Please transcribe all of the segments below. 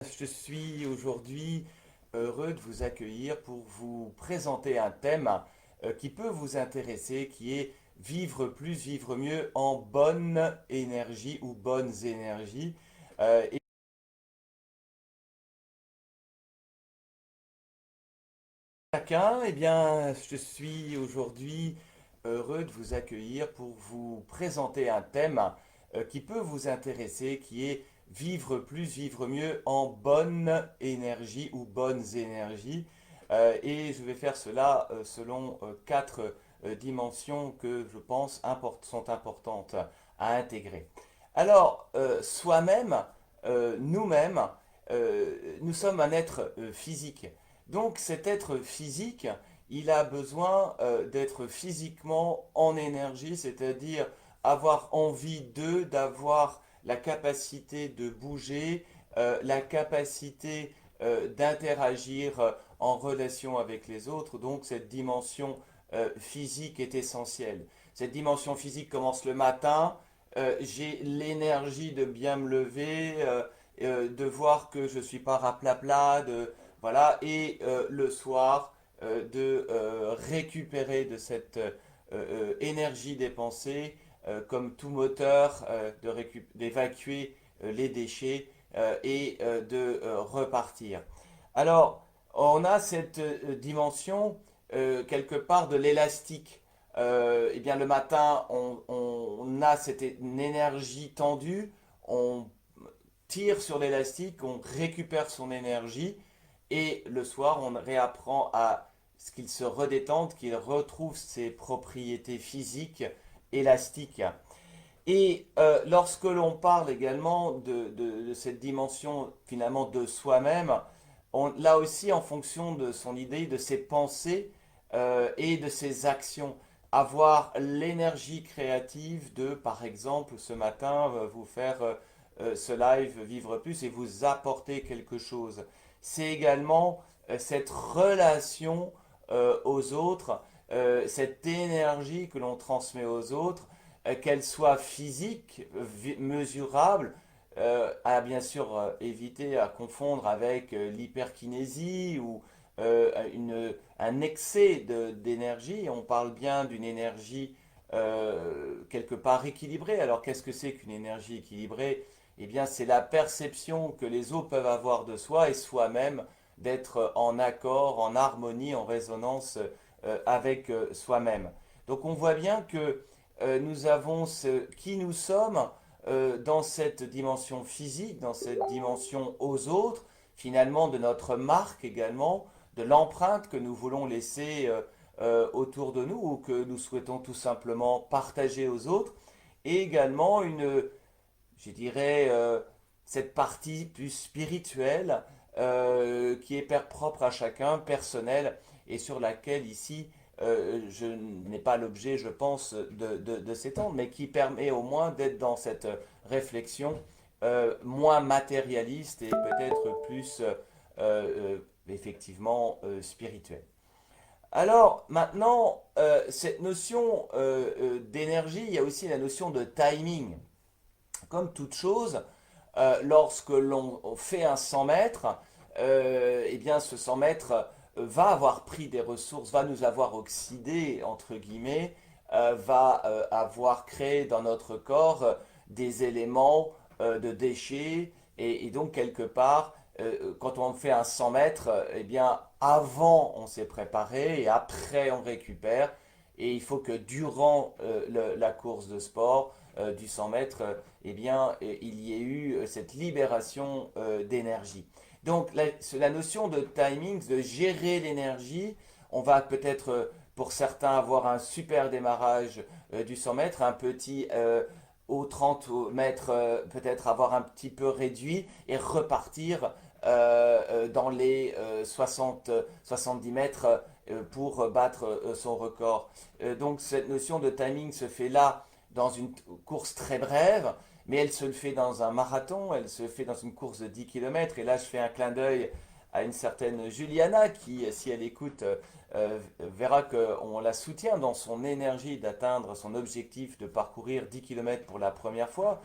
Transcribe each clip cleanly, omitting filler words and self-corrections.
Je suis aujourd'hui heureux de vous accueillir pour vous présenter un thème qui peut vous intéresser, qui est vivre plus, vivre mieux en bonne énergie ou bonnes énergies. Et chacun, je suis aujourd'hui heureux de vous accueillir pour vous présenter un thème qui peut vous intéresser, qui est vivre plus, vivre mieux en bonne énergie ou bonnes énergies. Et je vais faire cela selon quatre dimensions que je pense sont importantes à intégrer. Alors, soi-même, nous-mêmes, nous sommes un être physique. Donc cet être physique, il a besoin d'être physiquement en énergie, c'est-à-dire avoir envie d'avoir la capacité de bouger, la capacité d'interagir en relation avec les autres. Donc cette dimension physique est essentielle. Cette dimension physique commence le matin. J'ai l'énergie de bien me lever, de voir que je ne suis pas raplapla, voilà, et le soir, de récupérer de cette énergie dépensée, comme tout moteur, d'évacuer les déchets et de repartir. Alors, on a cette dimension quelque part de l'élastique. Eh bien, le matin, on a une énergie tendue, on tire sur l'élastique, on récupère son énergie et le soir, on réapprend à ce qu'il se redétende, qu'il retrouve ses propriétés physiques élastiques. Et lorsque l'on parle également de cette dimension finalement de soi-même, là aussi en fonction de son idée, de ses pensées et de ses actions, avoir l'énergie créative de, par exemple, ce matin, vous faire ce live Vivre Plus et vous apporter quelque chose. C'est également cette relation aux autres, cette énergie que l'on transmet aux autres, qu'elle soit physique, mesurable, à bien sûr éviter à confondre avec l'hyperkinésie ou un excès d'énergie. On parle bien d'une énergie quelque part équilibrée. Alors qu'est-ce que c'est qu'une énergie équilibrée? Eh bien, c'est la perception que les autres peuvent avoir de soi et soi-même, d'être en accord, en harmonie, en résonance avec soi-même. Donc on voit bien que nous avons qui nous sommes dans cette dimension physique, dans cette dimension aux autres, finalement de notre marque également, de l'empreinte que nous voulons laisser autour de nous ou que nous souhaitons tout simplement partager aux autres, et également je dirais, cette partie plus spirituelle qui est propre à chacun, personnelle, et sur laquelle ici je n'ai pas l'objet, je pense, de s'étendre, mais qui permet au moins d'être dans cette réflexion moins matérialiste et peut-être plus effectivement spirituelle. Alors maintenant, cette notion d'énergie, il y a aussi la notion de timing. Comme toute chose, lorsque l'on fait un 100 mètres, eh bien ce 100 mètres va avoir pris des ressources, va nous avoir oxydé, entre guillemets, va avoir créé dans notre corps des éléments de déchets, et donc quelque part, quand on fait un 100 mètres, eh bien avant on s'est préparé et après on récupère, et il faut que durant la course de sport, du 100 mètres, eh bien, il y ait eu cette libération d'énergie. Donc la notion de timing, de gérer l'énergie, on va peut-être pour certains avoir un super démarrage du 100 mètres, un petit au 30 mètres peut-être avoir un petit peu réduit et repartir dans les 70 mètres pour battre son record. Donc cette notion de timing se fait là dans une course très brève, mais elle se fait dans un marathon, elle se fait dans une course de 10 km. Et là, je fais un clin d'œil à une certaine Juliana qui, si elle écoute, verra qu'on la soutient dans son énergie d'atteindre son objectif de parcourir 10 km pour la première fois.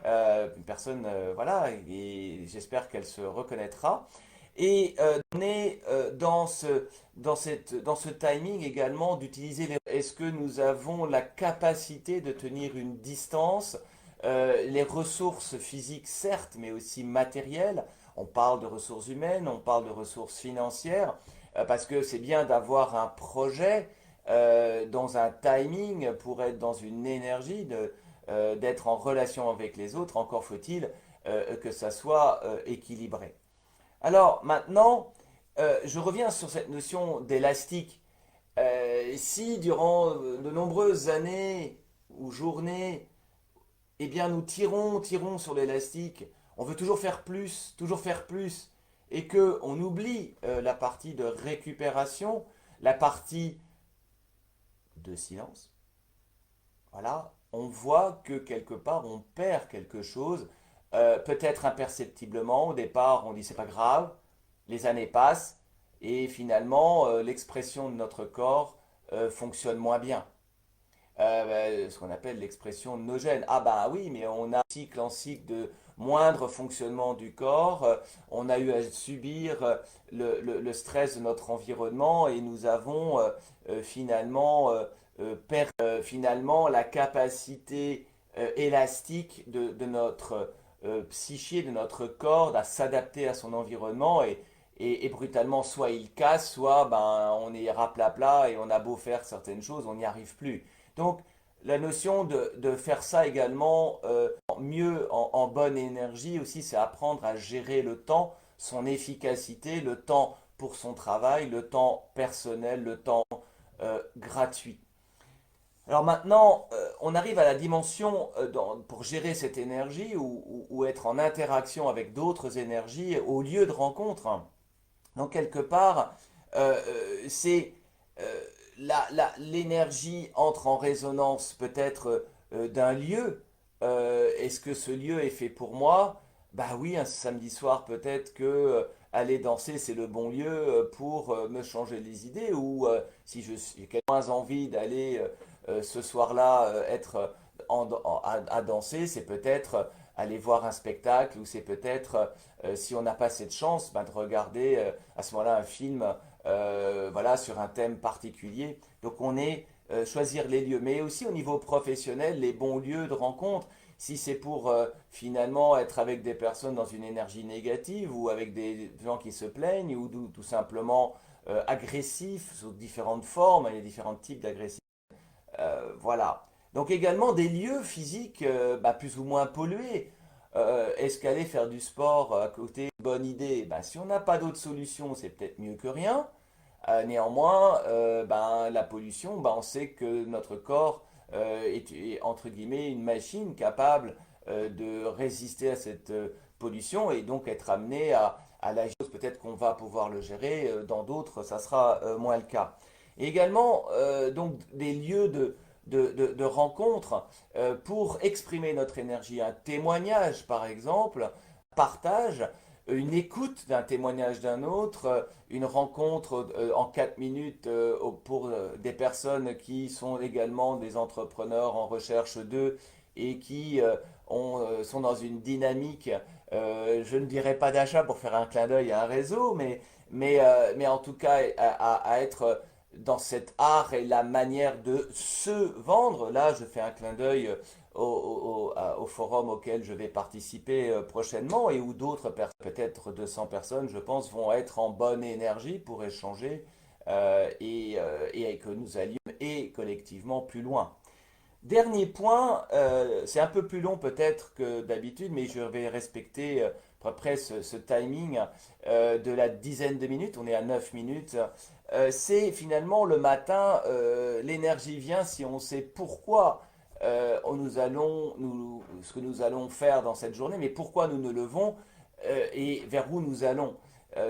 une personne, voilà, et j'espère qu'elle se reconnaîtra. Et on est dans ce timing également d'utiliser les... Est-ce que nous avons la capacité de tenir une distance, les ressources physiques certes, mais aussi matérielles. On parle de ressources humaines, on parle de ressources financières, parce que c'est bien d'avoir un projet dans un timing pour être dans une énergie, d'être en relation avec les autres. Encore faut-il que ça soit équilibré. Alors maintenant, je reviens sur cette notion d'élastique. Si durant de nombreuses années ou journées, eh bien nous tirons sur l'élastique, on veut toujours faire plus, et que on oublie la partie de récupération, la partie de silence, voilà, on voit que quelque part on perd quelque chose, peut-être imperceptiblement. Au départ, on dit c'est pas grave, les années passent et finalement l'expression de notre corps fonctionne moins bien. Ce qu'on appelle l'expression nogène. Ah bah oui, mais on a cycle en cycle de moindre fonctionnement du corps, on a eu à subir le stress de notre environnement et nous avons finalement finalement la capacité élastique de notre psyché, de notre corps, à s'adapter à son environnement et brutalement, soit il casse, soit ben, on est raplapla et on a beau faire certaines choses, on n'y arrive plus. Donc, la notion de faire ça également mieux en bonne énergie aussi, c'est apprendre à gérer le temps, son efficacité, le temps pour son travail, le temps personnel, le temps gratuit. Alors maintenant, on arrive à la dimension pour gérer cette énergie ou être en interaction avec d'autres énergies au lieu de rencontre, hein. Donc quelque part, c'est euh, l'énergie entre en résonance peut-être d'un lieu. Est-ce que ce lieu est fait pour moi? Bah oui, un samedi soir peut-être que aller danser c'est le bon lieu pour me changer les idées ou si j'ai moins envie d'aller ce soir-là être à danser, c'est peut-être aller voir un spectacle ou c'est peut-être si on n'a pas cette chance bah, de regarder à ce moment-là un film voilà, sur un thème particulier. Donc on est choisir les lieux, mais aussi au niveau professionnel, les bons lieux de rencontre. Si c'est pour finalement être avec des personnes dans une énergie négative ou avec des gens qui se plaignent ou tout simplement agressifs sous différentes formes, il y a différents types d'agressivité. Voilà. Donc également des lieux physiques bah, plus ou moins pollués. Est-ce qu'aller faire du sport à côté, bonne idée? Bah, si on n'a pas d'autre solution, c'est peut-être mieux que rien. Néanmoins, ben, la pollution, ben, on sait que notre corps est, entre guillemets une machine capable de résister à cette pollution et donc être amené à la chose. Peut-être qu'on va pouvoir le gérer, dans d'autres, ça sera moins le cas. Et également, donc des lieux de rencontre pour exprimer notre énergie. Un témoignage, par exemple, partage, une écoute d'un témoignage d'un autre, une rencontre en 4 minutes pour des personnes qui sont également des entrepreneurs en recherche d'eux et qui sont dans une dynamique, je ne dirais pas d'achat pour faire un clin d'œil à un réseau, mais en tout cas à être dans cet art et la manière de se vendre. Là, je fais un clin d'œil au forum auquel je vais participer prochainement et où d'autres personnes, peut-être 200 personnes, je pense, vont être en bonne énergie pour échanger et que nous allions et collectivement plus loin. Dernier point, c'est un peu plus long peut-être que d'habitude, mais je vais respecter à peu près ce timing de la dizaine de minutes. On est à 9 minutes. C'est finalement le matin, l'énergie vient si on sait pourquoi ce que nous allons faire dans cette journée, mais pourquoi nous nous levons et vers où nous allons.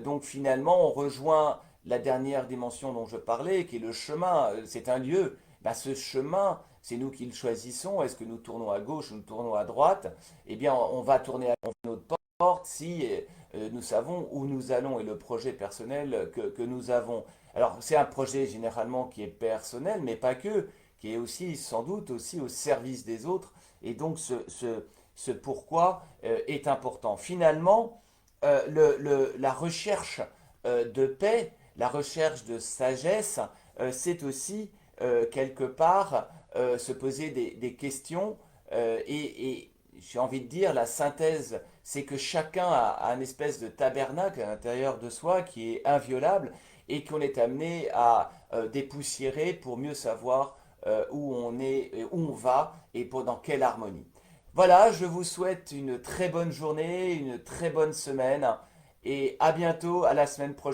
Donc finalement, on rejoint la dernière dimension dont je parlais, qui est le chemin. C'est un lieu. Ben, ce chemin, c'est nous qui le choisissons. Est-ce que nous tournons à gauche ou nous tournons à droite? Eh bien, on va tourner à notre porte si nous savons où nous allons et le projet personnel que nous avons. Alors, c'est un projet généralement qui est personnel, mais pas que, qui est aussi sans doute aussi au service des autres. Et donc, ce pourquoi est important. Finalement, la recherche de paix, la recherche de sagesse, c'est aussi quelque part se poser des questions et j'ai envie de dire la synthèse, c'est que chacun a un espèce de tabernacle à l'intérieur de soi qui est inviolable et qu'on est amené à dépoussiérer pour mieux savoir où on est, où on va et dans quelle harmonie. Voilà, je vous souhaite une très bonne journée, une très bonne semaine et à bientôt, à la semaine prochaine.